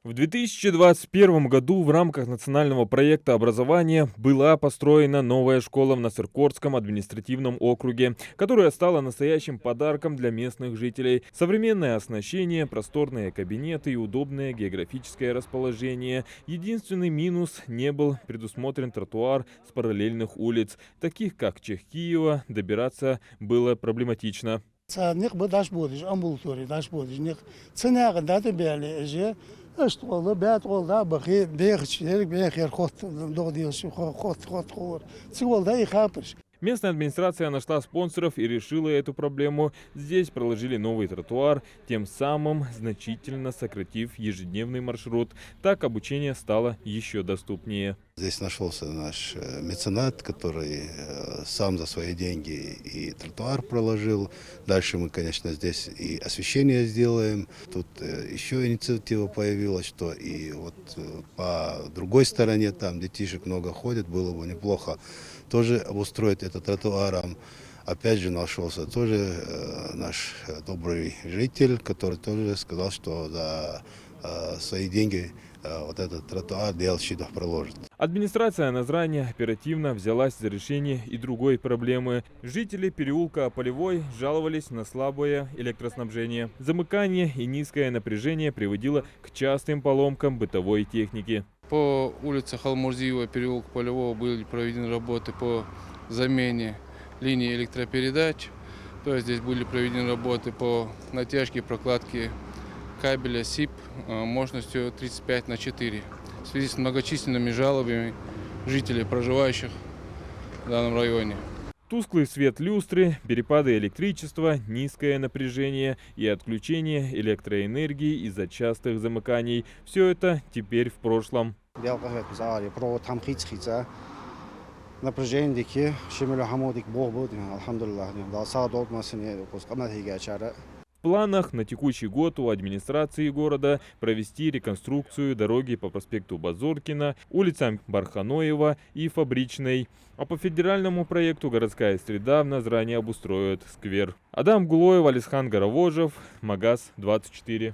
В 2021 году в рамках национального проекта образования была построена новая школа в Насыркорском административном округе, которая стала настоящим подарком для местных жителей. Современное оснащение, просторные кабинеты и удобное географическое расположение. Единственный минус – не был предусмотрен тротуар с параллельных улиц, таких как Чехкиева, добираться было проблематично. اشتغل بعد والله بخير بخير بخير خط دغدي خط تقول ده يخابرش. Местная администрация нашла спонсоров и решила эту проблему. Здесь проложили новый тротуар, тем самым значительно сократив ежедневный маршрут. Так обучение стало еще доступнее. Здесь нашелся наш меценат, который сам за свои деньги и тротуар проложил. Дальше мы, конечно, здесь и освещение сделаем. Тут еще инициатива появилась, что и вот по другой стороне, там детишек много ходит, было бы неплохо тоже обустроить это тротуаром. Опять же нашелся тоже наш добрый житель, который тоже сказал, что за свои деньги вот этот тротуар Делщидов проложит. Администрация Назрани оперативно взялась за решение и другой проблемы. Жители переулка Полевой жаловались на слабое электроснабжение. Замыкание и низкое напряжение приводило к частым поломкам бытовой техники. По улице Халмурзиева, переулка Полевого были проведены работы по замене линии электропередач. То есть здесь были проведены работы по натяжке и прокладке кабеля СИП мощностью 35×4. В связи с многочисленными жалобами жителей, проживающих в данном районе. Тусклый свет люстры, перепады электричества, низкое напряжение и отключение электроэнергии из-за частых замыканий. Все это теперь в прошлом. В планах на текущий год у администрации города провести реконструкцию дороги по проспекту Базоркина, улицам Барханоева и Фабричной. А по федеральному проекту городская среда в Назрани обустроит сквер. Адам Гулоев, Алисхан Горовожев, Магаз 24.